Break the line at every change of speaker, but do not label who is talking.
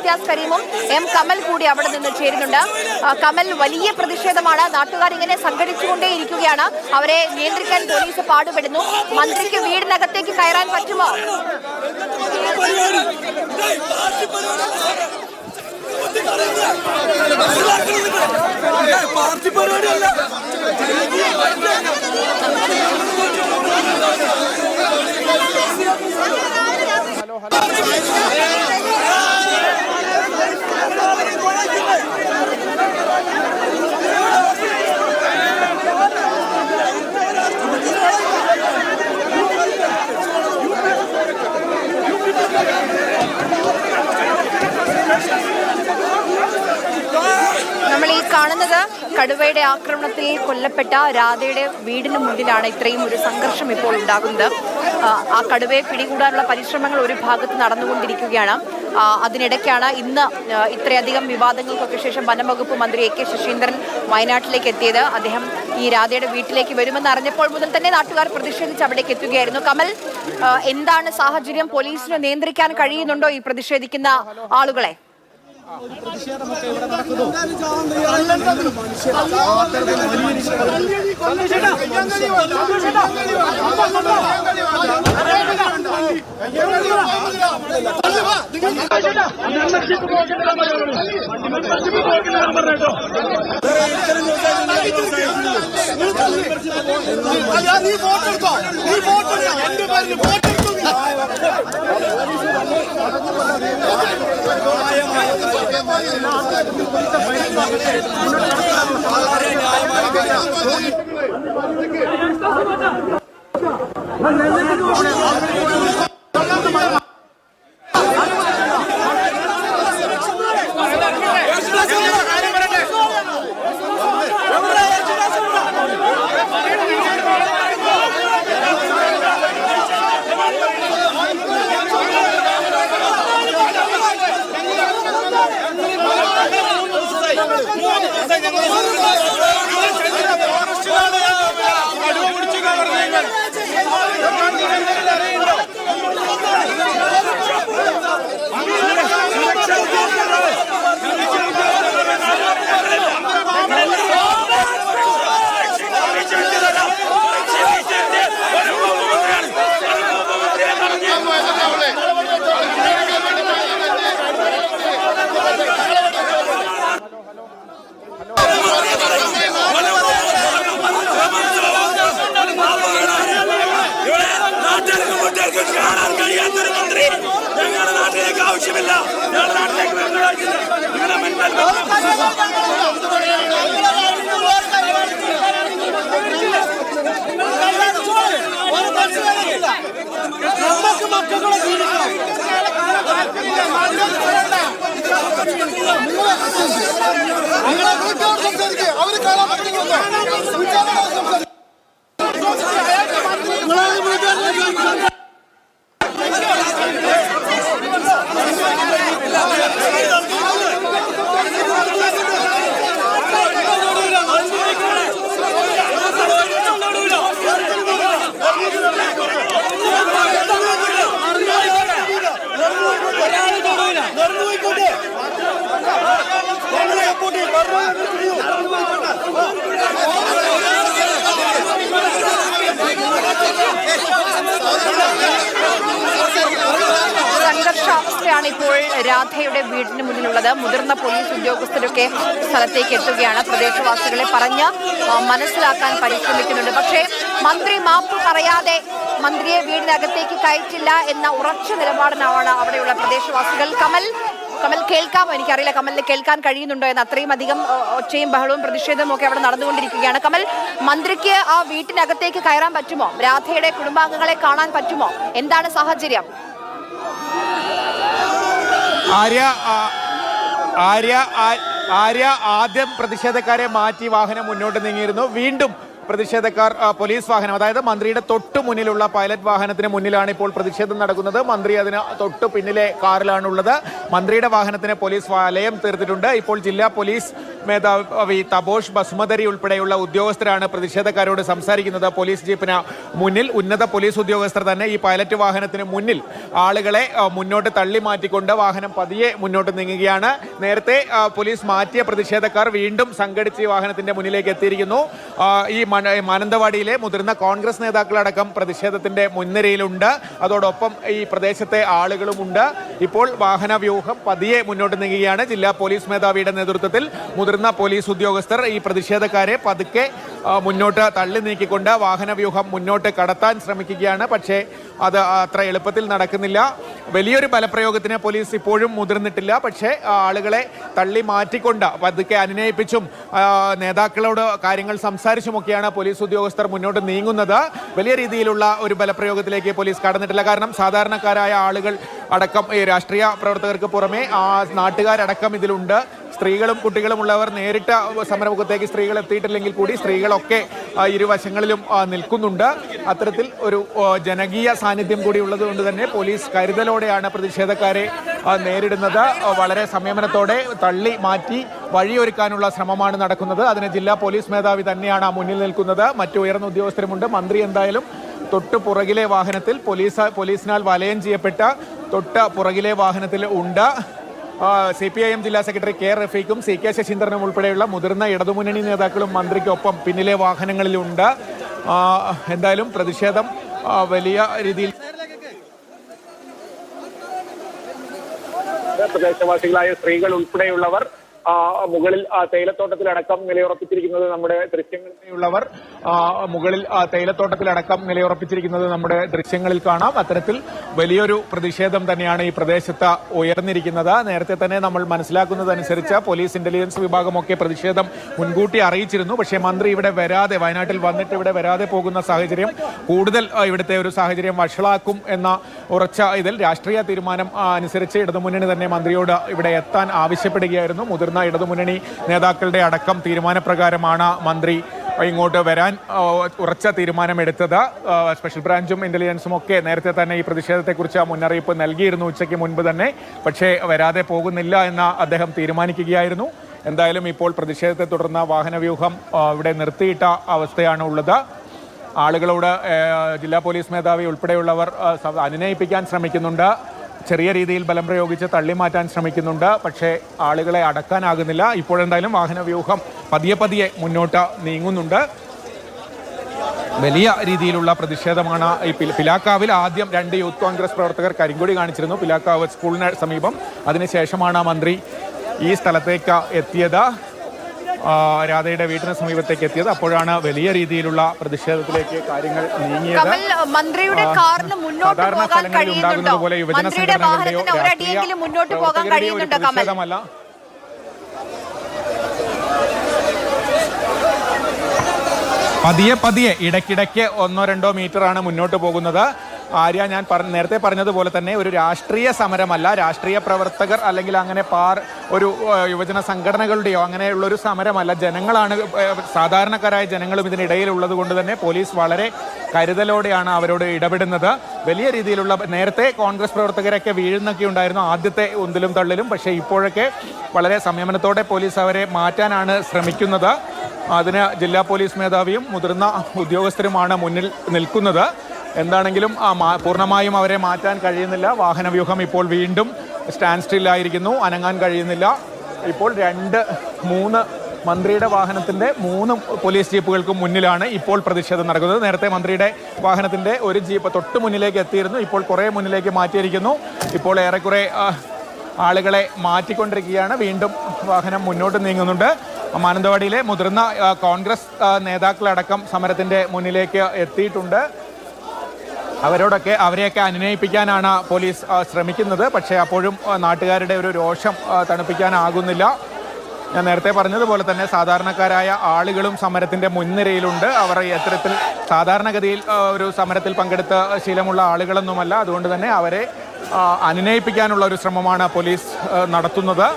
Imtiaz കരീമും M Kamal കൂടി അവിടെ നിന്ന് ചേരുന്നുണ്ട്. കമൽ, വലിയ പ്രതിഷേധമാണ്. നാട്ടുകാർ ഇങ്ങനെ സംഘടിച്ചുകൊണ്ടേയിരിക്കുകയാണ്. അവരെ നിയന്ത്രിക്കാൻ പോലീസ് പാടുപെടുന്നു. മന്ത്രിക്ക് വീടിനകത്തേക്ക് കയറാൻ പറ്റുമോ?
പാർട്ടി പരിപാടിയല്ല.
നമ്മൾ ഈ കാണുന്നത് കടുവയുടെ ആക്രമണത്തിൽ കൊല്ലപ്പെട്ട രാധയുടെ വീടിന് മുന്നിലാണ് ഇത്രയും ഒരു സംഘർഷം ഇപ്പോൾ ഉണ്ടാകുന്നത്. ആ കടുവയെ പിടികൂടാനുള്ള പരിശ്രമങ്ങൾ ഒരു ഭാഗത്ത് നടന്നുകൊണ്ടിരിക്കുകയാണ്. അതിനിടയ്ക്കാണ് ഇന്ന് ഇത്രയധികം വിവാദങ്ങൾക്കൊക്കെ ശേഷം വനംവകുപ്പ് മന്ത്രി എ കെ ശശീന്ദ്രൻ വയനാട്ടിലേക്ക് എത്തിയത്. അദ്ദേഹം ഈ രാധയുടെ വീട്ടിലേക്ക് വരുമെന്ന് അറിഞ്ഞപ്പോൾ മുതൽ തന്നെ നാട്ടുകാർ പ്രതിഷേധിച്ച് അവിടേക്ക് എത്തുകയായിരുന്നു. കമൽ, എന്താണ് സാഹചര്യം? പോലീസിന് നിയന്ത്രിക്കാൻ കഴിയുന്നുണ്ടോ ഈ പ്രതിഷേധിക്കുന്ന ആളുകളെ?
പ്രതിഷേധമൊക്കെ ഇവിടെ നടക്കുന്നു. കാണാൻ കഴിയാത്തൊരു മന്ത്രി ഞങ്ങളുടെ നാട്ടിലേക്ക് ആവശ്യമില്ല. ഞങ്ങളുടെ നാട്ടിലേക്ക് സംഘർഷാവസ്ഥയാണ് ഇപ്പോൾ രാധയുടെ വീടിന് മുന്നിലുള്ളത്. മുതിർന്ന പോലീസ് ഉദ്യോഗസ്ഥരൊക്കെ സ്ഥലത്തേക്ക് എത്തുകയാണ്. പ്രദേശവാസികളെ പറഞ്ഞ് മനസ്സിലാക്കാൻ പരിശ്രമിക്കുന്നുണ്ട്. പക്ഷേ മന്ത്രി മാപ്പ് പറയാതെ മന്ത്രിയെ വീടിനകത്തേക്ക് കയറ്റില്ല എന്ന ഉറച്ച നിലപാടിനാണ് അവിടെയുള്ള പ്രദേശവാസികൾ. കമൽ കേൾക്കാമോ? എനിക്കറിയില്ല കമലിന് കേൾക്കാൻ കഴിയുന്നുണ്ടോ എന്ന്. അത്രയും അധികം ഒച്ചയും ബഹളവും പ്രതിഷേധവും ഒക്കെ അവിടെ നടന്നുകൊണ്ടിരിക്കുകയാണ്. കമൽ, മന്ത്രിക്ക് ആ വീട്ടിനകത്തേക്ക് കയറാൻ പറ്റുമോ? രാധയുടെ കുടുംബാംഗങ്ങളെ കാണാൻ പറ്റുമോ? എന്താണ് സാഹചര്യം?
ആര്യ ആദ്യം പ്രതിഷേധക്കാരെ മാറ്റി വാഹനം മുന്നോട്ട് നീങ്ങിയിരുന്നു. വീണ്ടും പ്രതിഷേധക്കാർ പോലീസ് വാഹനം, അതായത് മന്ത്രിയുടെ തൊട്ടു മുന്നിലുള്ള പൈലറ്റ് വാഹനത്തിന് മുന്നിലാണ് ഇപ്പോൾ പ്രതിഷേധം നടക്കുന്നത്. മന്ത്രി അതിന് തൊട്ടു പിന്നിലെ കാറിലാണുള്ളത്. മന്ത്രിയുടെ വാഹനത്തിന് പോലീസ് വലയം തീർത്തിട്ടുണ്ട്. ഇപ്പോൾ ജില്ലാ പോലീസ് മേധാവി തപോഷ് ബസുമതരി ഉൾപ്പെടെയുള്ള ഉദ്യോഗസ്ഥരാണ് പ്രതിഷേധക്കാരോട് സംസാരിക്കുന്നത്. പോലീസ് ജീപ്പിന് മുന്നിൽ ഉന്നത പോലീസ് ഉദ്യോഗസ്ഥർ തന്നെ ഈ പൈലറ്റ് വാഹനത്തിന് മുന്നിൽ ആളുകളെ മുന്നോട്ട് തള്ളി മാറ്റിക്കൊണ്ട് വാഹനം പതിയെ മുന്നോട്ട് നീങ്ങുകയാണ്. നേരത്തെ പോലീസ് മാറ്റിയ പ്രതിഷേധക്കാർ വീണ്ടും സംഘടിച്ച് ഈ വാഹനത്തിന്റെ മുന്നിലേക്ക് എത്തിയിരിക്കുന്നു. ഈ മാനന്തവാടിയിലെ മുതിർന്ന കോൺഗ്രസ് നേതാക്കളടക്കം പ്രതിഷേധത്തിന്റെ മുൻനിരയിലുണ്ട്. അതോടൊപ്പം ഈ പ്രദേശത്തെ ആളുകളുമുണ്ട്. ഇപ്പോൾ വാഹന വ്യൂഹം പതിയെ മുന്നോട്ട് നീങ്ങുകയാണ്. ജില്ലാ പോലീസ് മേധാവിയുടെ നേതൃത്വത്തിൽ മുതിർന്ന പോലീസ് ഉദ്യോഗസ്ഥർ ഈ പ്രതിഷേധക്കാരെ പതുക്കെ മുന്നോട്ട് തള്ളി നീക്കിക്കൊണ്ട് വാഹന വ്യൂഹം മുന്നോട്ട് കടത്താൻ ശ്രമിക്കുകയാണ്. പക്ഷേ അത് അത്ര എളുപ്പത്തിൽ നടക്കുന്നില്ല. വലിയൊരു ബലപ്രയോഗത്തിന് പോലീസ് ഇപ്പോഴും മുതിർന്നിട്ടില്ല. പക്ഷേ ആളുകളെ തള്ളി മാറ്റിക്കൊണ്ട് പതുക്കെ അനുനയിപ്പിച്ചും നേതാക്കളോട് കാര്യങ്ങൾ സംസാരിച്ചുമൊക്കെയാണ് പോലീസ് ഉദ്യോഗസ്ഥർ മുന്നോട്ട് നീങ്ങുന്നത്. വലിയ രീതിയിലുള്ള ഒരു ബലപ്രയോഗത്തിലേക്ക് പോലീസ് കടന്നിട്ടില്ല. കാരണം സാധാരണക്കാരായ ആളുകൾ അടക്കം ഈ രാഷ്ട്രീയ പ്രവർത്തകർക്ക് പുറമെ നാട്ടുകാരടക്കം ഇതിലുണ്ട്. സ്ത്രീകളും കുട്ടികളും ഉള്ളവർ നേരിട്ട് സമരമുഖത്തേക്ക് സ്ത്രീകൾ എത്തിയിട്ടില്ലെങ്കിൽ കൂടി സ്ത്രീകളൊക്കെ ഇരുവശങ്ങളിലും നിൽക്കുന്നുണ്ട്. അത്തരത്തിൽ ഒരു ജനകീയ സാന്നിധ്യം കൂടി ഉള്ളതുകൊണ്ട് തന്നെ പോലീസ് കരുതലോടെയാണ് പ്രതിഷേധക്കാരെ നേരിടുന്നത്. വളരെ സംയമനത്തോടെ തള്ളി മാറ്റി വഴിയൊരുക്കാനുള്ള ശ്രമമാണ് നടക്കുന്നത്. അതിന് ജില്ലാ പോലീസ് മേധാവി തന്നെയാണ് മുന്നിൽ നിൽക്കുന്നത്. മറ്റു ഉയർന്ന ഉദ്യോഗസ്ഥരുമുണ്ട്. മന്ത്രി എന്തായാലും തൊട്ട് പുറകിലെ വാഹനത്തിൽ പോലീസിനാൽ വലയം ചെയ്യപ്പെട്ട തൊട്ട് പുറകിലെ വാഹനത്തിൽ ഉണ്ട്. CPIM ജില്ലാ സെക്രട്ടറി കെ റഫീഖും CK ശശീന്ദ്രനും ഉൾപ്പെടെയുള്ള മുതിർന്ന ഇടതുമുന്നണി നേതാക്കളും മന്ത്രിക്കൊപ്പം പിന്നിലെ വാഹനങ്ങളിലുണ്ട്. എന്തായാലും പ്രതിഷേധം വലിയ രീതിയിൽ പ്രദേശവാസികളായ സ്ത്രീകൾ ഉൾപ്പെടെയുള്ളവർ മുകളിൽ തേയിലത്തോട്ടത്തിലടക്കം നിലയുറപ്പിച്ചിരിക്കുന്നത് നമ്മുടെ ദൃശ്യങ്ങളിലുള്ളവർ മുകളിൽ തേയിലത്തോട്ടത്തിലടക്കം നിലയുറപ്പിച്ചിരിക്കുന്നത് നമ്മുടെ ദൃശ്യങ്ങളിൽ കാണാം. അത്തരത്തിൽ വലിയൊരു പ്രതിഷേധം തന്നെയാണ് ഈ പ്രദേശത്ത് ഉയർന്നിരിക്കുന്നത്. നേരത്തെ തന്നെ നമ്മൾ മനസ്സിലാക്കുന്നതനുസരിച്ച് പോലീസ് ഇന്റലിജൻസ് വിഭാഗമൊക്കെ പ്രതിഷേധം മുൻകൂട്ടി അറിയിച്ചിരുന്നു. പക്ഷേ മന്ത്രി ഇവിടെ വരാതെ, വയനാട്ടിൽ വന്നിട്ട് ഇവിടെ വരാതെ പോകുന്ന സാഹചര്യം കൂടുതൽ ഇവിടുത്തെ ഒരു സാഹചര്യം വഷളാക്കും എന്ന ഉറച്ച ഇതിൽ രാഷ്ട്രീയ തീരുമാനം അനുസരിച്ച് ഇടതുമുന്നണി തന്നെ മന്ത്രിയോട് ഇവിടെ എത്താൻ ആവശ്യപ്പെടുകയായിരുന്നു. മുതിർന്ന ഇടതുമുന്നണി നേതാക്കളുടെ അടക്കം തീരുമാനപ്രകാരമാണ് മന്ത്രി ഇങ്ങോട്ട് വരാൻ ഉറച്ച തീരുമാനമെടുത്തത്. സ്പെഷ്യൽ ബ്രാഞ്ചും ഇന്റലിജൻസും ഒക്കെ നേരത്തെ തന്നെ ഈ പ്രതിഷേധത്തെക്കുറിച്ച് മുന്നറിയിപ്പ് നൽകിയിരുന്നു ഉച്ചയ്ക്ക് മുൻപ് തന്നെ. പക്ഷേ വരാതെ പോകുന്നില്ല എന്ന് അദ്ദേഹം തീരുമാനിക്കുകയായിരുന്നു. എന്തായാലും ഇപ്പോൾ പ്രതിഷേധത്തെ തുടർന്ന് വാഹനവ്യൂഹം ഇവിടെ നിർത്തിയിട്ട അവസ്ഥയാണ് ഉള്ളത്. ആളുകളോട് ജില്ലാ പോലീസ് മേധാവി ഉൾപ്പെടെയുള്ളവർ അനുനയിപ്പിക്കാൻ ശ്രമിക്കുന്നുണ്ട്. ചെറിയ രീതിയിൽ ബലം പ്രയോഗിച്ച് തള്ളിമാറ്റാൻ ശ്രമിക്കുന്നുണ്ട്. പക്ഷേ ആളുകളെ അടക്കാനാകുന്നില്ല. ഇപ്പോഴെന്തായാലും വാഹനവ്യൂഹം പതിയെ മുന്നോട്ട് നീങ്ങുന്നുണ്ട്. വലിയ രീതിയിലുള്ള പ്രതിഷേധമാണ് ഈ പിലാക്കാവിൽ. ആദ്യം 2 യൂത്ത് കോൺഗ്രസ് പ്രവർത്തകർ കരിങ്കൊടി കാണിച്ചിരുന്നു പിലാക്കാവ് സ്കൂളിന് സമീപം. അതിനുശേഷമാണ് മന്ത്രി ഈ സ്ഥലത്തേക്ക് എത്തിയത്, രാധയുടെ വീട്ടിന് സമീപത്തേക്ക് എത്തിയത്. അപ്പോഴാണ് വലിയ രീതിയിലുള്ള പ്രതിഷേധത്തിലേക്ക് കാര്യങ്ങൾ നീങ്ങിയത്.
മന്ത്രിയുടെ കാറിന് മുന്നോട്ട് പോകാൻ കഴിയുന്നുണ്ടോ? മന്ത്രിയുടെ വാഹനത്തിന് ഒരടിയെങ്കിലും മുന്നോട്ട് പോകാൻ കഴിയുന്നുണ്ടോ കമൽ?
പതിയെ ഇടയ്ക്കിടയ്ക്ക് 1-2 മീറ്ററാണ് മുന്നോട്ട് പോകുന്നത്. ആര്യ, ഞാൻ നേരത്തെ പറഞ്ഞതുപോലെ തന്നെ ഒരു രാഷ്ട്രീയ സമരമല്ല. രാഷ്ട്രീയ പ്രവർത്തകർ അല്ലെങ്കിൽ അങ്ങനെ ഒരു യുവജന സംഘടനകളുടെയോ അങ്ങനെയുള്ളൊരു സമരമല്ല. ജനങ്ങളാണ്, സാധാരണക്കാരായ ജനങ്ങളും ഇതിനിടയിൽ ഉള്ളത് കൊണ്ട് തന്നെ പോലീസ് വളരെ കരുതലോടെയാണ് അവരോട് ഇടപെടുന്നത്. വലിയ രീതിയിലുള്ള നേരത്തെ കോൺഗ്രസ് പ്രവർത്തകരൊക്കെ വീഴുന്നൊക്കെ ഉണ്ടായിരുന്നു ആദ്യത്തെ ഉന്തിലും തള്ളിലും. പക്ഷേ ഇപ്പോഴൊക്കെ വളരെ സംയമനത്തോടെ പോലീസ് അവരെ മാറ്റാനാണ് ശ്രമിക്കുന്നത്. അതിന് ജില്ലാ പോലീസ് മേധാവിയും മുതിർന്ന ഉദ്യോഗസ്ഥരുമാണ് മുന്നിൽ നിൽക്കുന്നത്. എന്താണെങ്കിലും പൂർണ്ണമായും അവരെ മാറ്റാൻ കഴിയുന്നില്ല. വാഹനവ്യൂഹം ഇപ്പോൾ വീണ്ടും സ്റ്റാൻഡ് സ്റ്റില്ലായിരിക്കുന്നു, അനങ്ങാൻ കഴിയുന്നില്ല. ഇപ്പോൾ 2-3 മന്ത്രിയുടെ വാഹനത്തിന്റെ 3 പോലീസ് ജീപ്പുകൾക്കും മുന്നിലാണ് ഇപ്പോൾ പ്രതിഷേധം നടക്കുന്നത്. നേരത്തെ മന്ത്രിയുടെ വാഹനത്തിന്റെ ഒരു ജീപ്പ് തൊട്ട് മുന്നിലേക്ക് എത്തിയിരുന്നു. ഇപ്പോൾ കുറേ മുന്നിലേക്ക് മാറ്റിയിരിക്കുന്നു. ഇപ്പോൾ ഏറെക്കുറെ ആളുകളെ മാറ്റിക്കൊണ്ടിരിക്കുകയാണ്. വീണ്ടും വാഹനം മുന്നോട്ട് നീങ്ങുന്നുണ്ട്. മാനന്തവാടിയിലെ മുതിർന്ന കോൺഗ്രസ് നേതാക്കളടക്കം സമരത്തിന്റെ മുന്നിലേക്ക് എത്തിയിട്ടുണ്ട്. അവരെയൊക്കെ അനുനയിപ്പിക്കാനാണ് പോലീസ് ശ്രമിക്കുന്നത്. പക്ഷേ അപ്പോഴും നാട്ടുകാരുടെ ഒരു രോഷം തണുപ്പിക്കാനാകുന്നില്ല. ഞാൻ നേരത്തെ പറഞ്ഞതുപോലെ തന്നെ സാധാരണക്കാരായ ആളുകളും സമരത്തിന്റെ മുൻനിരയിലുണ്ട്. അവർ ഇത്തരത്തിൽ സാധാരണഗതിയിൽ ഒരു സമരത്തിൽ പങ്കെടുത്ത ശീലമുള്ള ആളുകളൊന്നുമല്ല. അതുകൊണ്ട് തന്നെ അവരെ അനുനയിപ്പിക്കാനുള്ള ഒരു ശ്രമമാണ് പോലീസ് നടത്തുന്നത്.